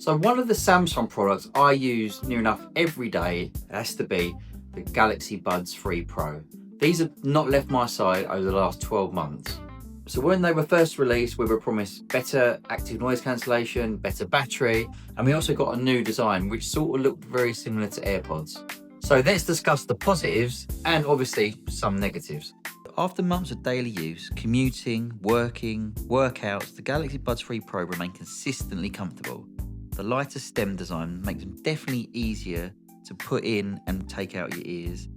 So one of the Samsung products I use near enough every day has to be the Galaxy Buds 3 Pro. These have not left my side over the last 12 months. So when they were first released, we were promised better active noise cancellation, better battery, and we also got a new design which sort of looked very similar to AirPods. So let's discuss the positives and obviously some negatives. After months of daily use, commuting, working, workouts, the Galaxy Buds 3 Pro remain consistently comfortable. The lighter stem design makes them definitely easier to put in and take out your ears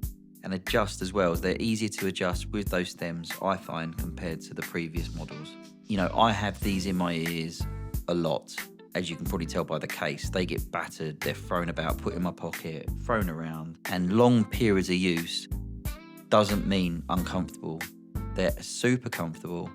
and adjust as well, as they're easier to adjust with those stems, I find, compared to the previous models. You know, I have these in my ears a lot. As you can probably tell by the case, they get battered, they're thrown about, put in my pocket, thrown around, and long periods of use doesn't mean uncomfortable. They're super comfortable.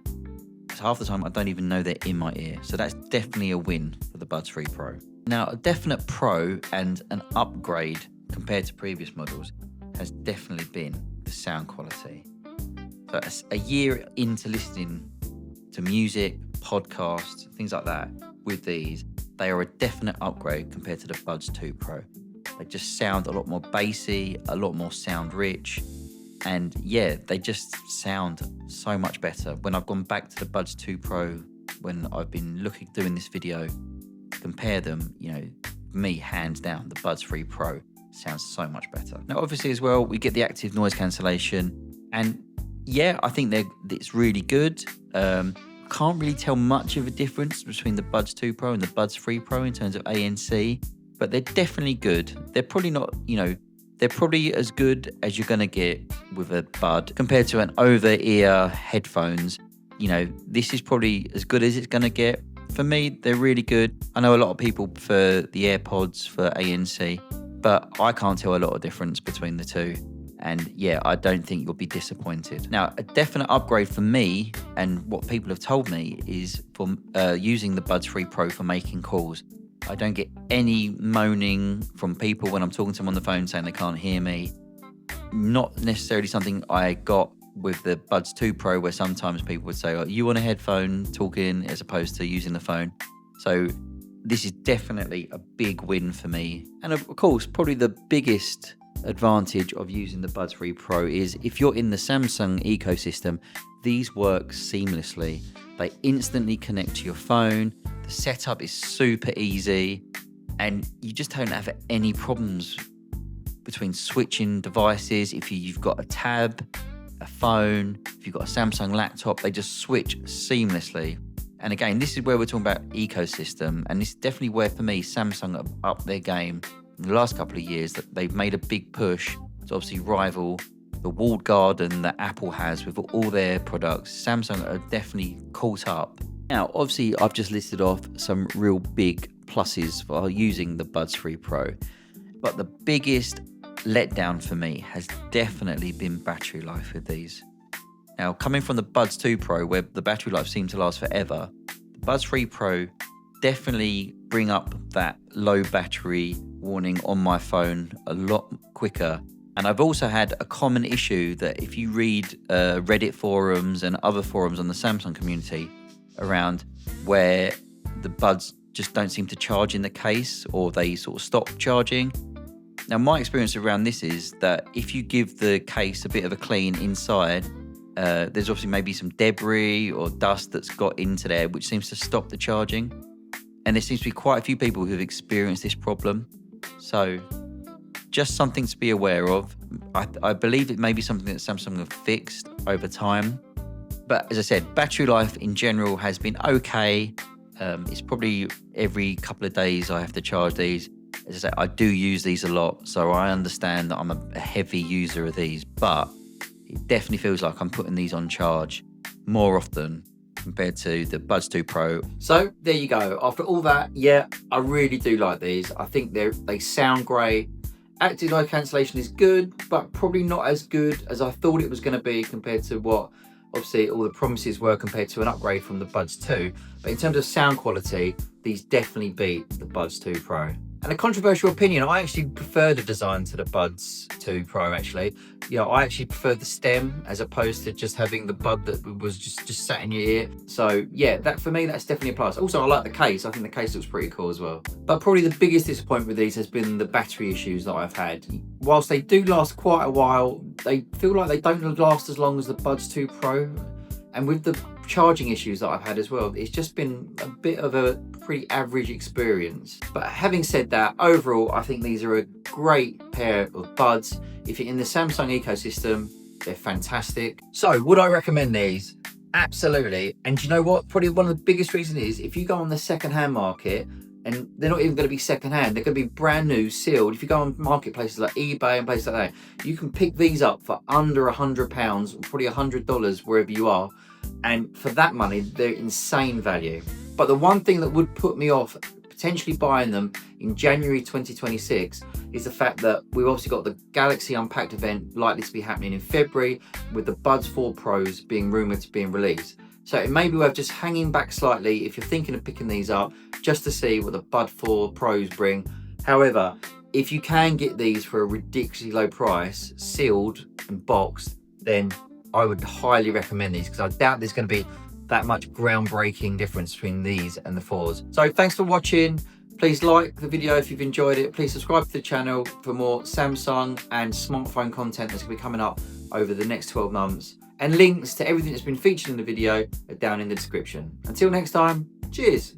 Half the time I don't even know they're in my ear. So that's definitely a win for the Buds 3 Pro. Now, a definite pro and an upgrade compared to previous models has definitely been the sound quality. So a year into listening to music, podcasts, things like that with these, they are a definite upgrade compared to the Buds 2 Pro. They just sound a lot more bassy, a lot more sound rich. And yeah, they just sound so much better. When I've gone back to the Buds 2 Pro, when I've been doing this video, compare them, you know, me, hands down, the Buds 3 Pro sounds so much better. Now, obviously as well, we get the active noise cancellation. And yeah, I think it's really good. Can't really tell much of a difference between the Buds 2 Pro and the Buds 3 Pro in terms of ANC, but they're definitely good. They're probably not, you know, they're probably as good as you're going to get with a Bud compared to an over-ear headphones. You know, this is probably as good as it's going to get. For me, they're really good. I know a lot of people prefer the AirPods for ANC, but I can't tell a lot of difference between the two. And yeah, I don't think you'll be disappointed. Now, a definite upgrade for me, and what people have told me, is for using the Buds 3 Pro for making calls. I don't get any moaning from people when I'm talking to them on the phone saying they can't hear me. Not necessarily something I got with the Buds 2 Pro, where sometimes people would say, oh, you want a headphone talking as opposed to using the phone. So this is definitely a big win for me. And of course, probably the biggest advantage of using the Buds 3 Pro is if you're in the Samsung ecosystem, these work seamlessly. They instantly connect to your phone. The setup is super easy, and you just don't have any problems between switching devices. If you've got a tab, a phone, if you've got a Samsung laptop, they just switch seamlessly. And again, this is where we're talking about ecosystem, and this is definitely where, for me, Samsung have upped their game in the last couple of years. That they've made a big push to obviously rival the walled garden that Apple has with all their products. Samsung are definitely caught up. Now, obviously, I've just listed off some real big pluses for using the Buds 3 Pro, but the biggest letdown for me has definitely been battery life with these. Now, coming from the Buds 2 Pro, where the battery life seemed to last forever, the Buds 3 Pro definitely bring up that low battery warning on my phone a lot quicker. And I've also had a common issue that if you read Reddit forums and other forums on the Samsung community around where the Buds just don't seem to charge in the case, or they sort of stop charging. Now, my experience around this is that if you give the case a bit of a clean inside, there's obviously maybe some debris or dust that's got into there, which seems to stop the charging. And there seems to be quite a few people who've experienced this problem. So just something to be aware of. I believe it may be something that Samsung have fixed over time. But as I said, battery life in general has been okay. It's probably every couple of days I have to charge these. As I say, I do use these a lot, so I understand that I'm a heavy user of these, but it definitely feels like I'm putting these on charge more often compared to the Buds 2 Pro. So there you go. After all that, yeah, I really do like these. I think they sound great. Active noise cancellation is good, but probably not as good as I thought it was going to be compared to what obviously all the promises were compared to an upgrade from the Buds 2. But in terms of sound quality, these definitely beat the Buds 2 Pro. And a controversial opinion, I actually prefer the design to the Buds 2 Pro actually. You know, I actually prefer the stem as opposed to just having the bud that was just sat in your ear. So yeah, that for me, that's definitely a plus. Also, I like the case. I think the case looks pretty cool as well. But probably the biggest disappointment with these has been the battery issues that I've had. Whilst they do last quite a while, they feel like they don't last as long as the Buds 2 Pro. And with the charging issues that I've had as well, it's just been a bit of a pretty average experience. But having said that, overall, I think these are a great pair of buds. If you're in the Samsung ecosystem, they're fantastic. So would I recommend these? Absolutely. And do you know what? Probably one of the biggest reasons is if you go on the second-hand market, and they're not even going to be second-hand, they're going to be brand new, sealed. If you go on marketplaces like eBay and places like that, you can pick these up for under £100, probably $100 wherever you are. And for that money, they're insane value. But the one thing that would put me off potentially buying them in January 2026 is the fact that we've obviously got the Galaxy Unpacked event likely to be happening in February, with the Buds 4 Pros being rumoured to be released. So it may be worth just hanging back slightly if you're thinking of picking these up, just to see what the Bud 4 Pros bring. However, if you can get these for a ridiculously low price, sealed and boxed, then I would highly recommend these, because I doubt there's going to be that much groundbreaking difference between these and the 4s. So thanks for watching. Please like the video if you've enjoyed it. Please subscribe to the channel for more Samsung and smartphone content that's going to be coming up over the next 12 months. And links to everything that's been featured in the video are down in the description. Until next time, cheers.